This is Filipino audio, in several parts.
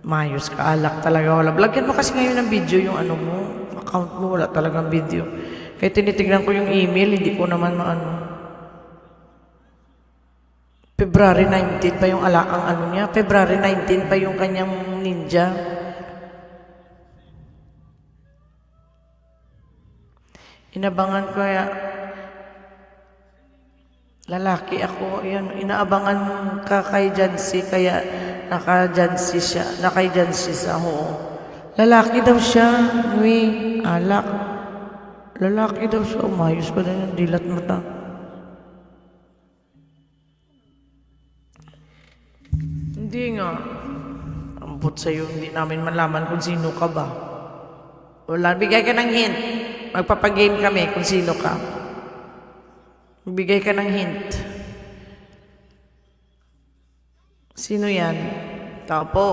Mayos ka, alak talaga wala. Lagyan mo kasi ngayon ng video yung ano mo, account mo, wala talagang video. Kaya tinitignan ko yung email, hindi ko naman maano. February 19 pa yung ang ano niya, February 19 pa yung kanyang ninja. Inabangan ko kaya, lalaki ako, yun, inaabangan ka kay Jancy, kaya naka-Jancy siya, naka-Jancy sa oo. Lalaki daw siya, alak. Lalaki daw siya, umayos ko na yung dilat mata. Hindi nga, ambot sa'yo, hindi namin malaman kung sino ka ba. Wala, bigay ka ng hint. Magpapagame kami kung sino ka. Bigay ka ng hint. Sino yan? Tao po.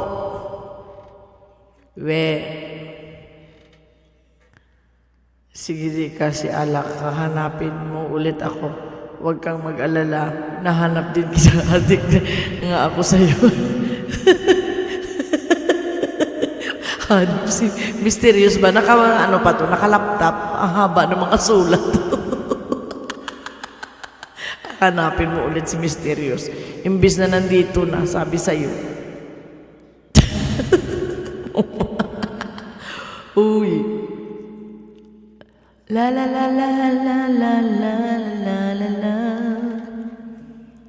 Sige di kasi alak, hahanapin mo ulit ako. Huwag kang mag-alala. Nahanap din kita, adik nga ako sa'yo. Hanap si Mysterious ba? Ano pa to? Naka-laptop. Ang haba ng mga sulat. Hanapin mo ulit si Mysterious. Imbis na nandito na, sabi sa'yo. Uy. La la la la la la la la la la.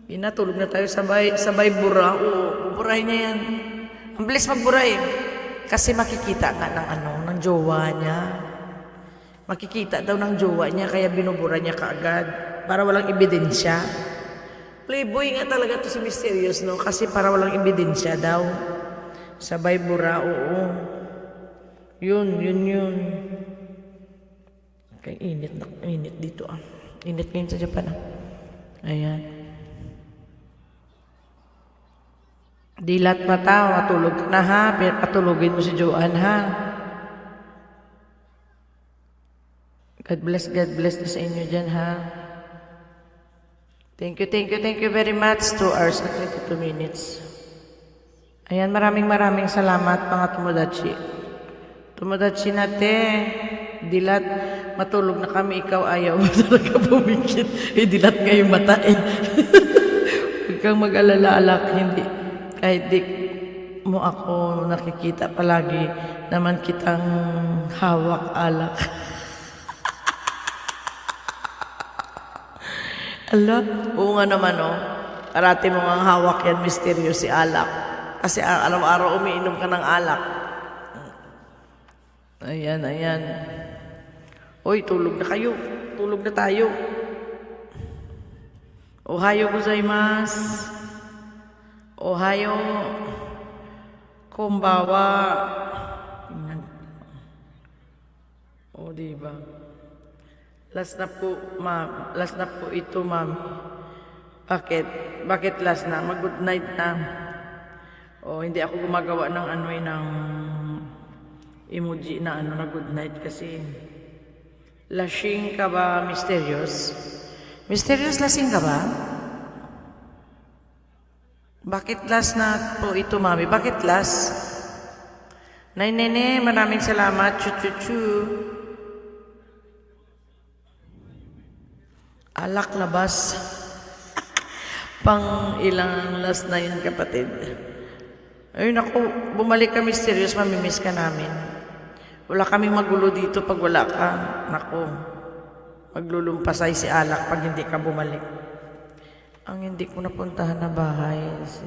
Inatulog na tayo sabay bura. Oo, burahin niya yan. Ang bilis magbura eh. Kasi makikita nga ng jowa niya. Makikita daw ng jowa niya, kaya binubura niya kaagad. Para walang ebidensya. Playboy nga talaga to si Mysterious, no? Kasi para walang ebidensya daw. Sabay bura, oo. Yun. Kaya init dito ah. Init ngayon sa Japan ah. Ayan. Dilat mata, matulog ka na ha. Patulogin mo si Joanne ha. God bless na sa inyo dyan ha. Thank you very much. 2 hours and 22 minutes. Ayan, maraming salamat mga Tomodachi. Tomodachi natin. Dilat, matulog na kami, ikaw ayaw mo talaga pumikit. Dilat nga yung mata eh. Huwag kang mag-alala, alak, hindi. Kahit di mo ako nakikita palagi, naman kitang hawak, alak. Ala, oo nga naman oh. Parati mo nga hawak yan, Mysterious, si alak. Kasi araw-araw umiinom ka ng alak. Ayan. Uy, tulog na kayo. Tulog na tayo. Ohayo gozaimasu. Ohayo. Konbawa. Tingnan. O, diba? Last na po ito, ma'am. Bakit last na? Mag-good night na. O, hindi ako gumagawa ng ng emoji na na good night kasi lasing ka ba, Mysterious? Mysterious, lasing ka ba? Bakit last na po ito, mami? Bakit last? Nay Nene, maraming salamat. Chu. Alak labas. Pang ilang last na yun, kapatid. Ayun ako, bumalik ka, Mysterious, mamimiss ka namin. Wala kaming magulo dito pag wala ka. Nako, maglulumpasay si alak pag hindi ka bumalik. Ang hindi ko napuntahan na bahay, si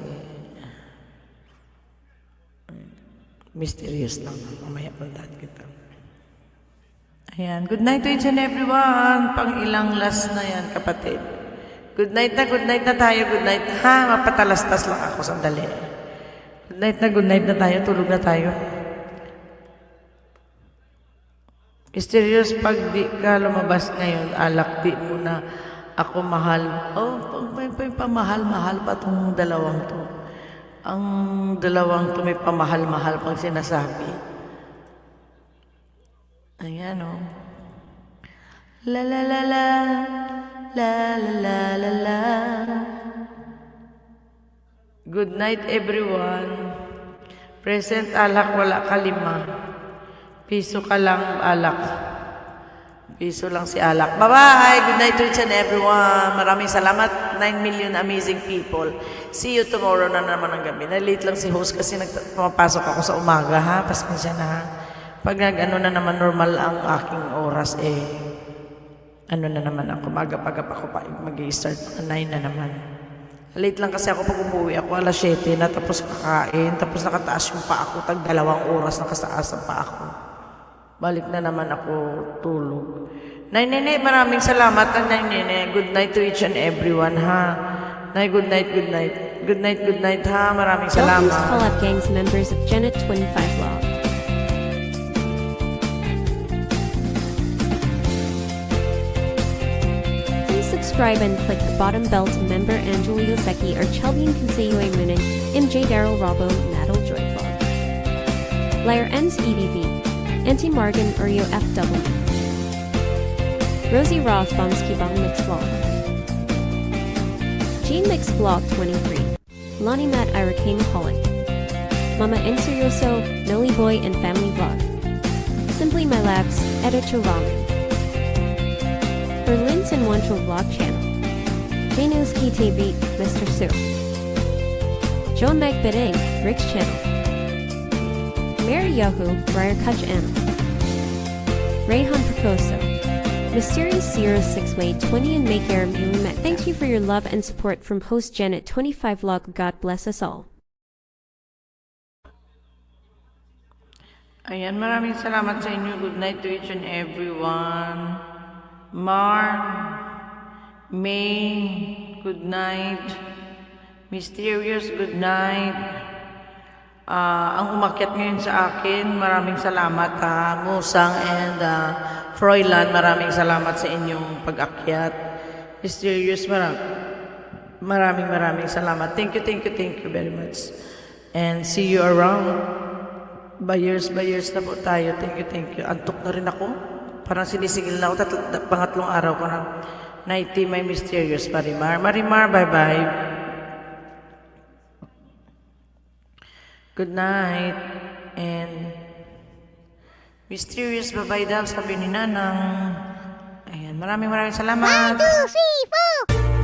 Mysterious lang. Mamaya puntahan kita. Ayan, good night to each and everyone. Pang ilang last na yan, kapatid. Good night na tayo, good night. Ha, mapatalastas lang ako sandali. Good night na tayo, tulog na tayo. Mysterious, pag di ka lumabas ngayon, alak, di mo na ako mahal. Oh, may pamahal-mahal pa itong dalawang to. Ang dalawang to may pamahal-mahal pang sinasabi. Ayan o. La la la la, la la la la la. Good night everyone. Present alak, wala ka 5. Piso ka lang alak. Piso lang si alak. Bye-bye! Good night to each and everyone. Maraming salamat. 9 million amazing people. See you tomorrow na naman ng gabi. Na-late lang si host kasi pumapasok ako sa umaga ha. Pasensya na ha. Pag nag-ano na naman normal ang aking oras ano na naman ako. Magapagap ako pa. Mag-i-start 9 na naman. Late lang kasi ako pag umuwi ako. Alas 7 na tapos kakain. Tapos nakataas yung pa ako. Tag 2 oras nakasaas ang pa ako. Balik na naman ako tulog. Nay, nene, maraming salamat. Nay, nene. Good night to each and everyone, ha? Nay, good night, good night. Good night, good night, ha? Maraming Don't salamat. please call up gangs members of Janet 25 Vlog. Please subscribe and click the bottom bell to member Angelio Secchi or Chelbian Consejo Munin, MJ Daryl Robo, Natal Joy Vlog. Layer N's EDV. Auntie Morgan Urio FW. Rosie Roth Bomsky Bong Mix Vlog. Jean Mix Vlog 23. Lonnie Matt Iracane Holland. Mama Inserioso, Noli Boy and Family Vlog. Simply My Labs, Editor Ramen. Berlin's and Wancho Vlog Channel. Venus KTV, Mr. Sue. Joan Meg Biding, Rick's Channel. Mary Yahoo, Briar Kutch M. Rayhan Prakoso. Mysterious Sierra 6-Way 20 and Make Air Mulimet. Thank you for your love and support from host Janet 25 Vlog. God bless us all. Ayan, maraming salamat sa inyo. Good night to each and everyone. Mar, May, good night. Mysterious, good night. Ang umakyat ngayon sa akin, maraming salamat ha. Musang and Froilan, maraming salamat sa inyong pag-akyat. Mysterious, maraming salamat. Thank you very much. And see you around. Bayers na po tayo. Thank you. Antok na rin ako. Parang sinisigil na ako. Pangatlong araw ko na nighty, may Mysterious, Marimar. Marimar, bye-bye. Good night. And Mysterious, bye-bye daw, sabi ni Nanang. Ayan, maraming salamat. 1, 2, 3, 4!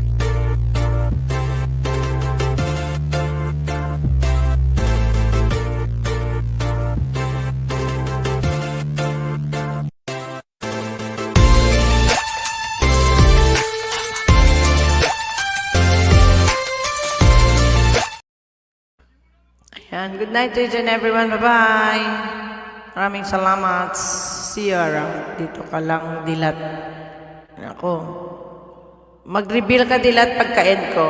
Ayan, good night to each and everyone. Bye-bye. Maraming salamat. See you around. Dito ka lang, Dilat. Ako. Mag-reveal ka, Dilat, pagka-end ko.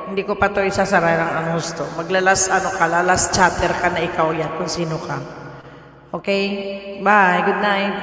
Hindi ko pa ito isasara ng ang gusto. Lalas chatter ka na ikaw yan kung sino ka. Okay? Bye. Good night.